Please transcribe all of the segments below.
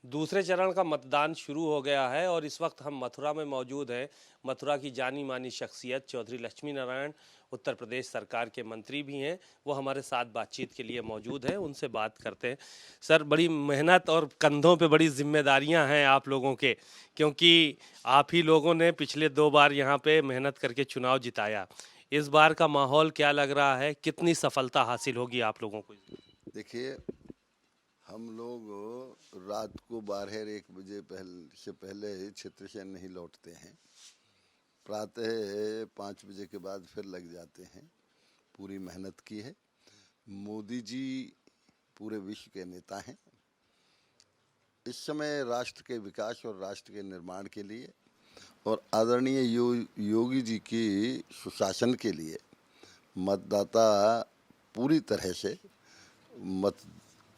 दूसरे चरण का मतदान शुरू हो गया है और इस वक्त हम मथुरा में मौजूद हैं। मथुरा की जानी मानी शख्सियत चौधरी लक्ष्मी नारायण उत्तर प्रदेश सरकार के मंत्री भी हैं, वो हमारे साथ बातचीत के लिए मौजूद हैं। उनसे बात करते हैं। सर, बड़ी मेहनत और कंधों पे बड़ी जिम्मेदारियां हैं आप लोगों के, क्योंकि आप ही लोगों ने पिछले 2 बार यहाँ पे मेहनत करके चुनाव जिताया। इस बार का माहौल क्या लग रहा है? कितनी सफलता हासिल होगी आप लोगों को? देखिए, हम लोग रात को 12-1 बजे से पहले क्षेत्र से नहीं लौटते हैं। प्रातः 5 बजे के बाद फिर लग जाते हैं। पूरी मेहनत की है। मोदी जी पूरे विश्व के नेता हैं। इस समय राष्ट्र के विकास और राष्ट्र के निर्माण के लिए और आदरणीय योगी जी की सुशासन के लिए मतदाता पूरी तरह से मत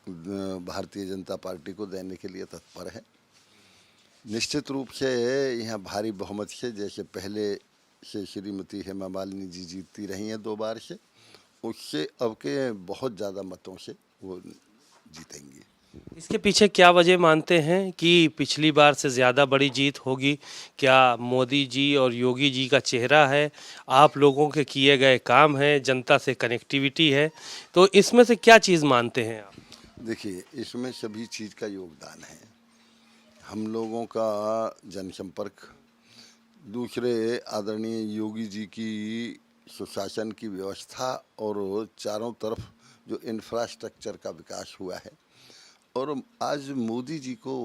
भारतीय जनता पार्टी को देने के लिए तत्पर है। निश्चित रूप से यहाँ भारी बहुमत से, जैसे पहले से श्रीमती हेमा मालिनी जी जीतती रही हैं 2 बार से, उससे अब के बहुत ज़्यादा मतों से वो जीतेंगी। इसके पीछे क्या वजह मानते हैं कि पिछली बार से ज़्यादा बड़ी जीत होगी? क्या मोदी जी और योगी जी का चेहरा है, आप लोगों के किए गए काम हैं, जनता से कनेक्टिविटी है? तो इसमें से क्या चीज़ मानते हैं आप? देखिए, इसमें सभी चीज़ का योगदान है। हम लोगों का जनसंपर्क, दूसरे आदरणीय योगी जी की सुशासन की व्यवस्था और चारों तरफ जो इंफ्रास्ट्रक्चर का विकास हुआ है, और आज मोदी जी को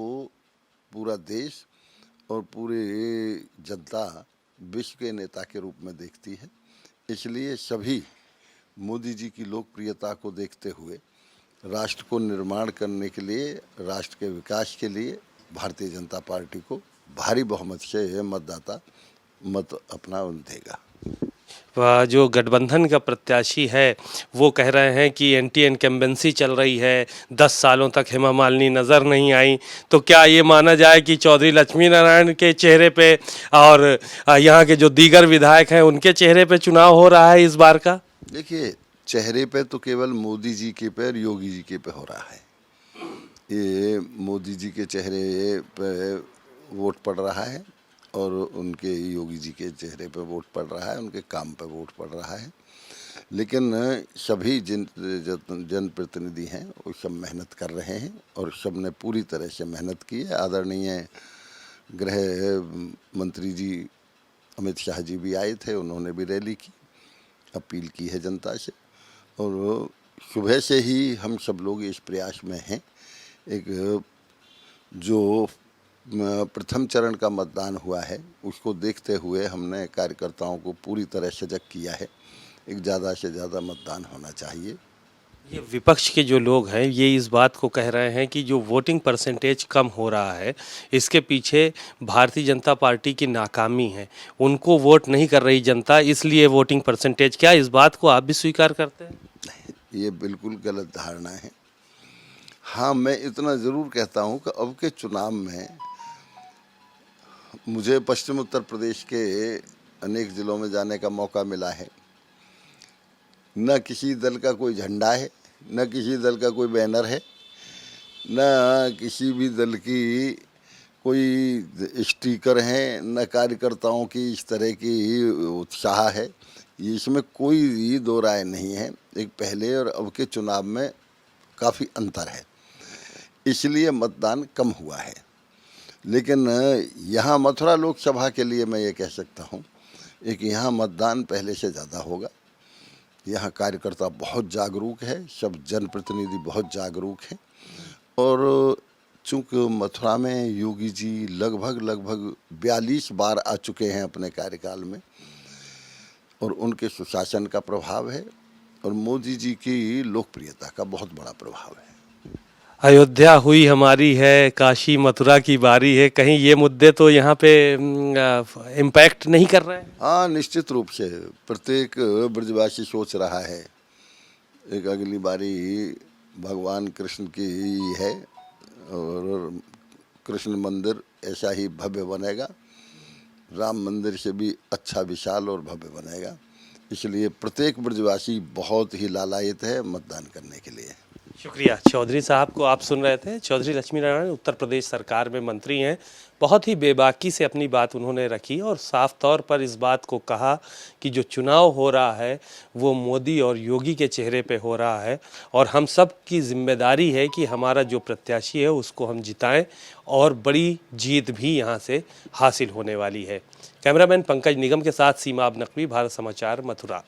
पूरा देश और पूरे जनता विश्व के नेता के रूप में देखती है। इसलिए सभी मोदी जी की लोकप्रियता को देखते हुए राष्ट्र को निर्माण करने के लिए, राष्ट्र के विकास के लिए भारतीय जनता पार्टी को भारी बहुमत से मतदाता मत अपना देगा। जो गठबंधन का प्रत्याशी है वो कह रहे हैं कि एंटी इनकम्बेंसी चल रही है, 10 सालों तक हेमा मालिनी नज़र नहीं आई। तो क्या ये माना जाए कि चौधरी लक्ष्मी नारायण के चेहरे पे और यहाँ के जो दीगर विधायक हैं उनके चेहरे पे चुनाव हो रहा है इस बार का? देखिए, चेहरे पे तो केवल मोदी जी के पे और योगी जी के पे हो रहा है। ये मोदी जी के चेहरे पे वोट पड़ रहा है और उनके योगी जी के चेहरे पे वोट पड़ रहा है, उनके काम पे वोट पड़ रहा है। लेकिन सभी जनप्रतिनिधि हैं वो सब मेहनत कर रहे हैं और सब ने पूरी तरह से मेहनत की है। आदरणीय गृह मंत्री जी अमित शाह जी भी आए थे, उन्होंने भी रैली की, अपील की है जनता से। और सुबह से ही हम सब लोग इस प्रयास में हैं। एक जो प्रथम चरण का मतदान हुआ है उसको देखते हुए हमने कार्यकर्ताओं को पूरी तरह सजग किया है। एक ज़्यादा से ज़्यादा मतदान होना चाहिए। ये विपक्ष के जो लोग हैं ये इस बात को कह रहे हैं कि जो वोटिंग परसेंटेज कम हो रहा है इसके पीछे भारतीय जनता पार्टी की नाकामी है, उनको वोट नहीं कर रही जनता, इसलिए वोटिंग परसेंटेज। क्या इस बात को आप भी स्वीकार करते हैं? ये बिल्कुल गलत धारणा है। हाँ, मैं इतना ज़रूर कहता हूँ कि अब के चुनाव में मुझे पश्चिम उत्तर प्रदेश के अनेक ज़िलों में जाने का मौका मिला है। न किसी दल का कोई झंडा है, न किसी दल का कोई बैनर है, न किसी भी दल की कोई स्टिकर हैं, न कार्यकर्ताओं की इस तरह की उत्साह है। इसमें कोई दो राय नहीं है। एक पहले और अब के चुनाव में काफ़ी अंतर है, इसलिए मतदान कम हुआ है। लेकिन यहाँ मथुरा लोकसभा के लिए मैं ये कह सकता हूँ, एक यहाँ मतदान पहले से ज़्यादा होगा। यहाँ कार्यकर्ता बहुत जागरूक है, सब जनप्रतिनिधि बहुत जागरूक हैं। और चूँकि मथुरा में योगी जी लगभग 42 बार आ चुके हैं अपने कार्यकाल में, और उनके सुशासन का प्रभाव है और मोदी जी की लोकप्रियता का बहुत बड़ा प्रभाव है। अयोध्या हुई हमारी है, काशी मथुरा की बारी है, कहीं ये मुद्दे तो यहाँ पे इम्पैक्ट नहीं कर रहे हैं? हाँ, निश्चित रूप से प्रत्येक ब्रजवासी सोच रहा है एक अगली बारी भगवान कृष्ण की ही है और कृष्ण मंदिर ऐसा ही भव्य बनेगा, राम मंदिर से भी अच्छा विशाल और भव्य बनेगा। इसलिए प्रत्येक ब्रजवासी बहुत ही लालायित है मतदान करने के लिए। शुक्रिया चौधरी साहब को। आप सुन रहे थे चौधरी लक्ष्मी नारायण उत्तर प्रदेश सरकार में मंत्री हैं। बहुत ही बेबाकी से अपनी बात उन्होंने रखी और साफ तौर पर इस बात को कहा कि जो चुनाव हो रहा है वो मोदी और योगी के चेहरे पे हो रहा है और हम सब की जिम्मेदारी है कि हमारा जो प्रत्याशी है उसको हम जिताएं और बड़ी जीत भी यहाँ से हासिल होने वाली है। कैमरामैन पंकज निगम के साथ सीमा अब नकवी, भारत समाचार, मथुरा।